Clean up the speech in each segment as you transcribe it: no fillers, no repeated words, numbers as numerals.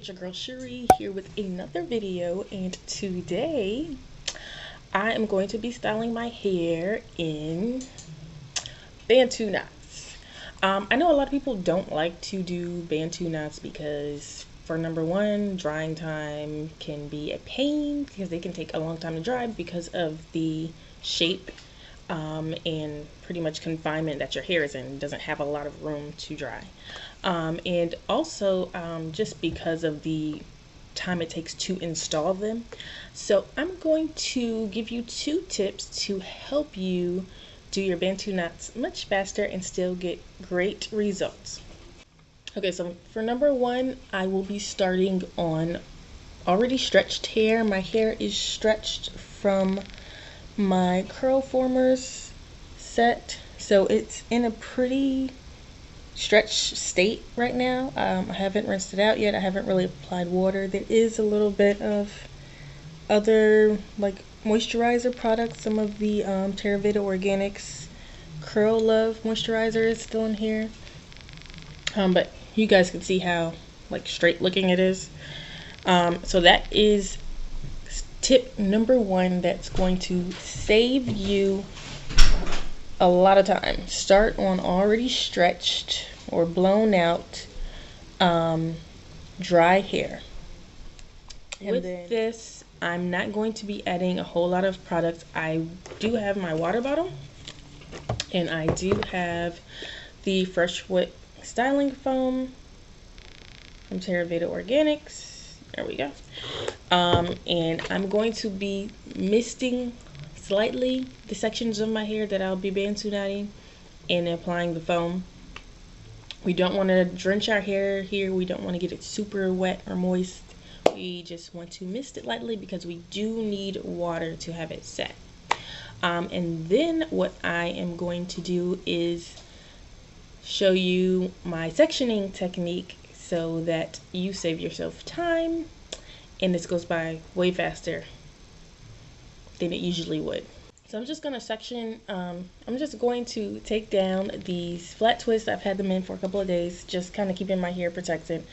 it's your girl Cherie here with another video, and today I am going to be styling my hair in Bantu knots. I know a lot of people don't like to do Bantu knots because for number one, drying time can be a pain because they can take a long time to dry because of the shape and pretty much confinement that your hair is in. It doesn't have a lot of room to dry. And also just because of the time it takes to install them. So I'm going to give you 2 tips to help you do your Bantu knots much faster and still get great results. Okay, so for number 1, I will be starting on already stretched hair. My hair is stretched from my curl formers set, so it's in a pretty stretched state right now. I haven't rinsed it out yet. I haven't really applied water. There is a little bit of other like moisturizer products. Some of the Theravada Organics Curl Love moisturizer is still in here, but you guys can see how like straight looking it is. So that is tip number 1 that's going to save you a lot of time. Start on already stretched or blown out dry hair. With this, I'm not going to be adding a whole lot of products. I do have my water bottle, and I do have the Fresh Wet styling foam from Theravada Organics. There we go. And I'm going to be misting slightly the sections of my hair that I'll be Bantu knotting and applying the foam. We don't want to drench our hair here. We don't want to get it super wet or moist. We just want to mist it lightly because we do need water to have it set. And then what I am going to do is show you my sectioning technique so that you save yourself time and this goes by way faster than it usually would. So I'm just going to section, I'm just going to take down these flat twists. I've had them in for a couple of days, just kind of keeping my hair protected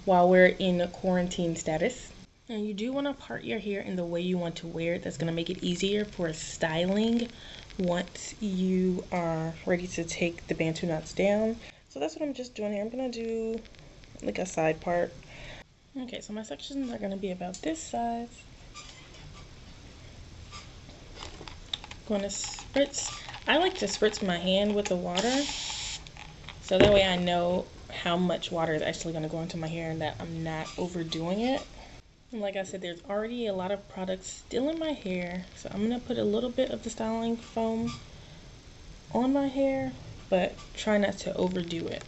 while we're in quarantine status. And you do want to part your hair in the way you want to wear it. That's going to make it easier for styling once you are ready to take the Bantu knots down. So that's what I'm just doing here. I'm going to do like a side part. Okay, so my sections are going to be about this size. Going to spritz. I like to spritz my hand with the water, so that way I know how much water is actually going to go into my hair and that I'm not overdoing it. And like I said, there's already a lot of products still in my hair, so I'm going to put a little bit of the styling foam on my hair, but try not to overdo it.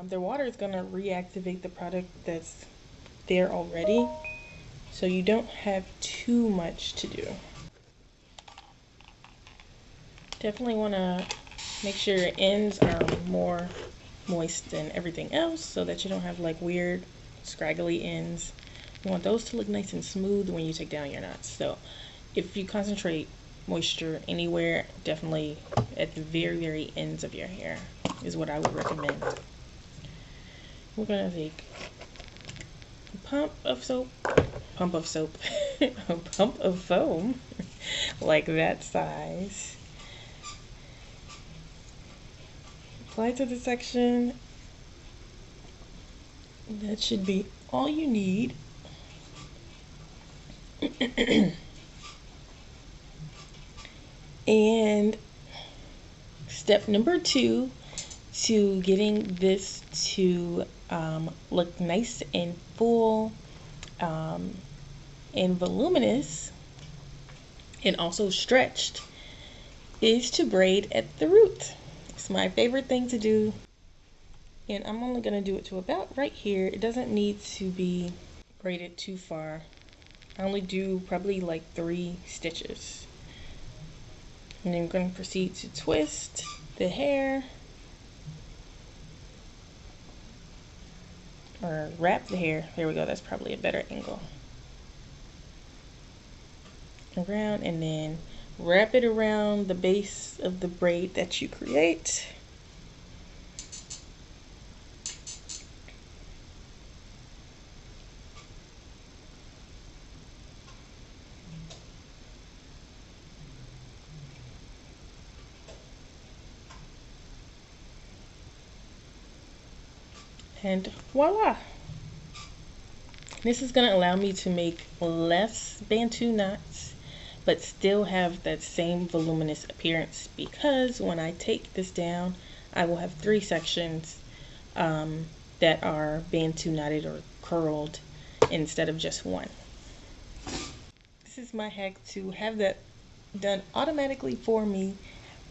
The water is going to reactivate the product that's there already, so you don't have too much to do. Definitely want to make sure your ends are more moist than everything else so that you don't have like weird scraggly ends. You want those to look nice and smooth when you take down your knots. So if you concentrate moisture anywhere, definitely at the very ends of your hair is what I would recommend. We're going to take a pump of foam, like that size. Apply to the section. That should be all you need. And step number 2 to getting this to look nice and full and voluminous and also stretched is to braid at the root. It's my favorite thing to do, and I'm only going to do it to about right here. It doesn't need to be braided too far. I only do probably like 3 stitches, and then I'm going to proceed to twist the hair or wrap the hair. There we go, that's probably a better angle. Around, and then wrap it around the base of the braid that you create. And voila! This is going to allow me to make less Bantu knots, but still have that same voluminous appearance, because when I take this down, I will have 3 sections that are Bantu knotted or curled instead of just one. This is my hack to have that done automatically for me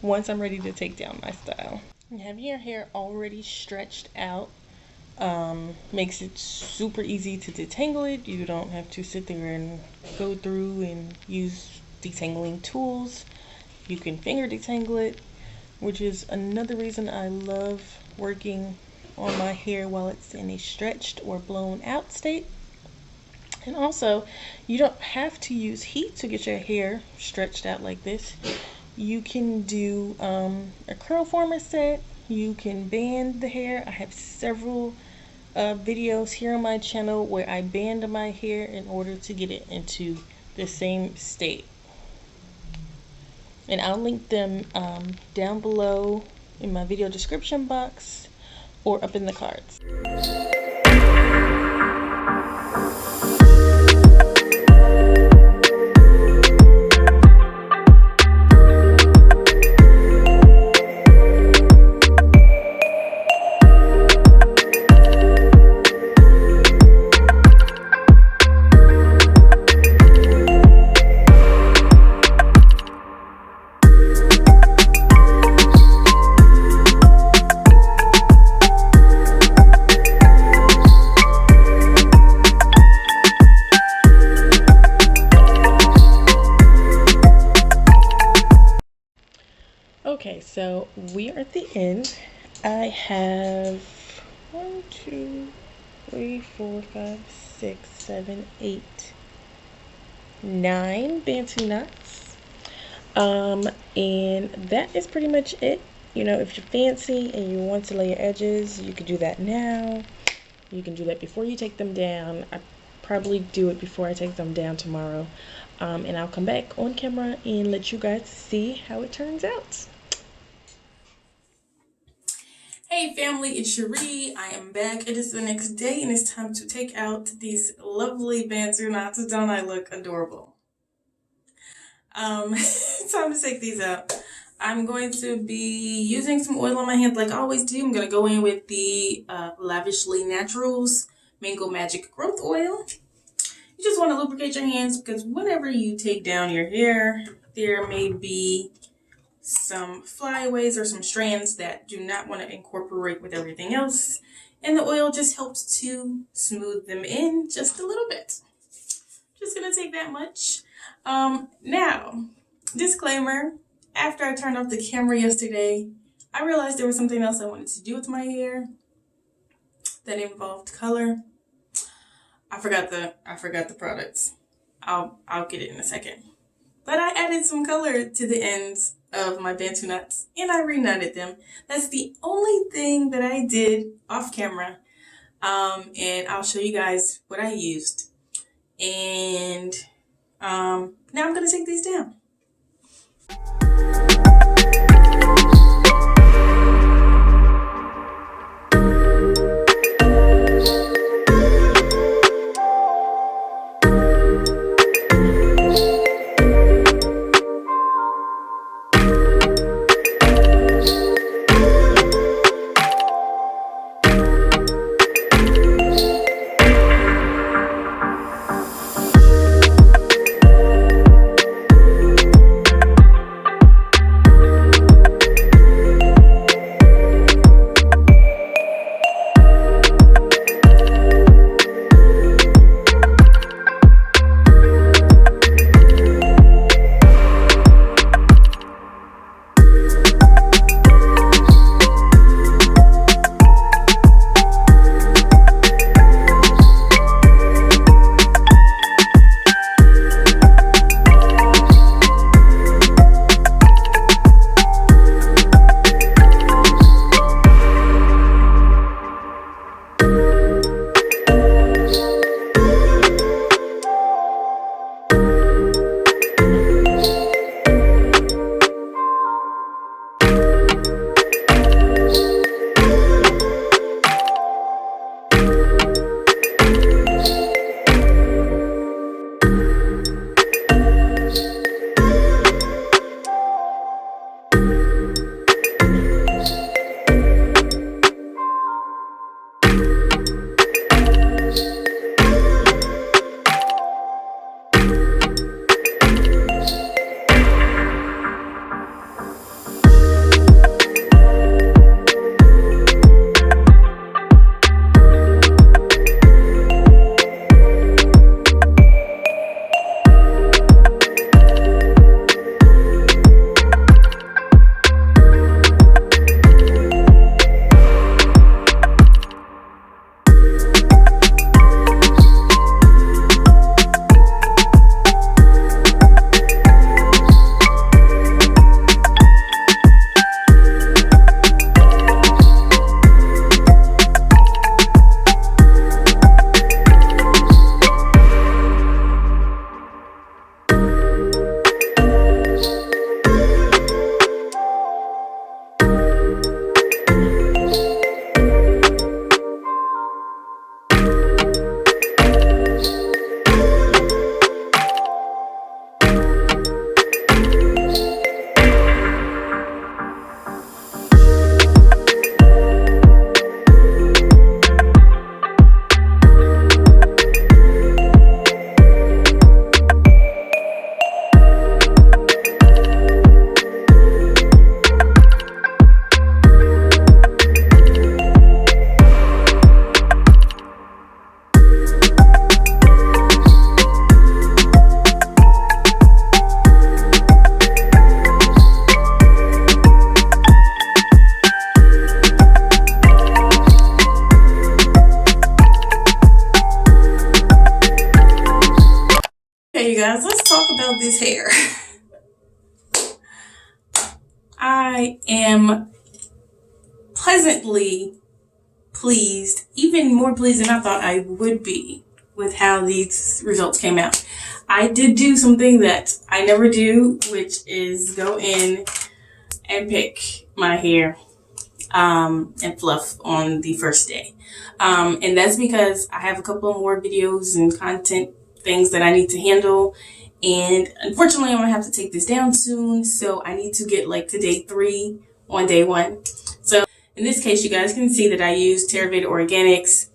once I'm ready to take down my style. And having your hair already stretched out makes it super easy to detangle it. You don't have to sit there and go through and use detangling tools. You can finger detangle it, which is another reason I love working on my hair while it's in a stretched or blown out state. And also, you don't have to use heat to get your hair stretched out like this. You can do a curl former set. You can band the hair. I have several videos here on my channel where I band my hair in order to get it into the same state. And I'll link them down below in my video description box or up in the cards. Okay, so we are at the end. I have 1, 2, 3, 4, 5, 6, 7, 8, 9 Bantu knots. And that is pretty much it. You know, if you're fancy and you want to lay your edges, you can do that now. You can do that before you take them down. I probably do it before I take them down tomorrow. And I'll come back on camera and let you guys see how it turns out. Hey family, it's Cherie. I am back. It is the next day and it's time to take out these lovely Bantu knots. Don't I look adorable? It's time to take these out. I'm going to be using some oil on my hands like I always do. I'm going to go in with the Lavishly Naturals Mango Magic Growth Oil. You just want to lubricate your hands because whenever you take down your hair, there may be some flyaways or some strands that do not want to incorporate with everything else, and the oil just helps to smooth them in just a little bit. Just gonna take that much. Now, disclaimer, after I turned off the camera yesterday, I realized there was something else I wanted to do with my hair that involved color. I forgot the products. I'll get it in a second. But I added some color to the ends of my Bantu knots and I reknotted them. That's the only thing that I did off camera. And I'll show you guys what I used. And now I'm gonna take these down. Okay, you guys, let's talk about this hair. I am pleasantly pleased, even more pleased than I thought I would be with how these results came out. I did do something that I never do, which is go in and pick my hair and fluff on the first day. And that's because I have a couple more videos and content things that I need to handle. And unfortunately, I'm going to have to take this down soon. So I need to get like to day 3 on day 1. So in this case, you guys can see that I use Theravada Organics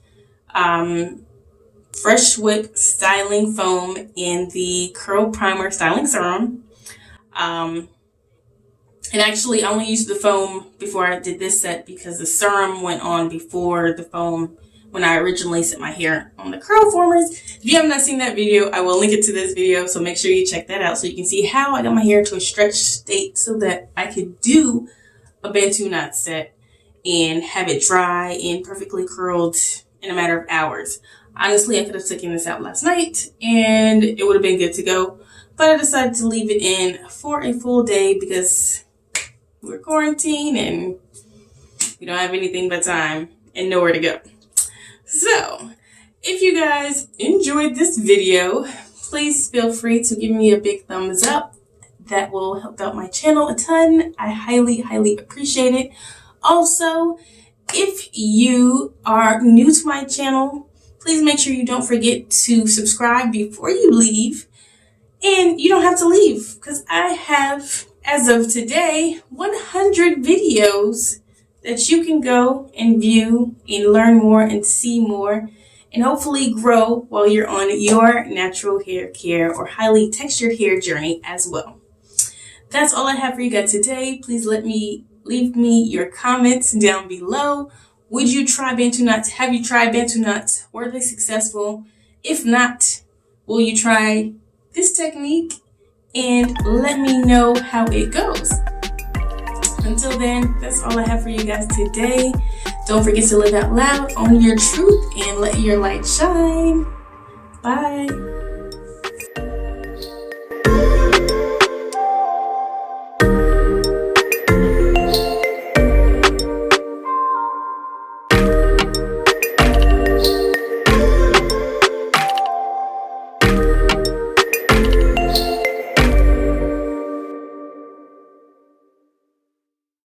Fresh Whip Styling Foam in the Curl Primer Styling Serum. And actually, I only used the foam before I did this set because the serum went on before the foam when I originally set my hair on the curl formers. If you have not seen that video, I will link it to this video, so make sure you check that out so you can see how I got my hair to a stretched state so that I could do a Bantu knot set and have it dry and perfectly curled in a matter of hours. Honestly, I could have taken this out last night and it would have been good to go, but I decided to leave it in for a full day because we're quarantined and we don't have anything but time and nowhere to go. So, if you guys enjoyed this video, please feel free to give me a big thumbs up. That will help out my channel a ton. I highly, highly appreciate it. Also, if you are new to my channel, please make sure you don't forget to subscribe before you leave. And you don't have to leave because I have, as of today, 100 videos that you can go and view and learn more and see more and hopefully grow while you're on your natural hair care or highly textured hair journey as well. That's all I have for you guys today. Please leave me your comments down below. Would you try Bantu knots? Have you tried Bantu knots? Were they successful? If not, will you try this technique? And let me know how it goes. Until then, that's all I have for you guys today. Don't forget to live out loud, own your truth, and let your light shine. Bye.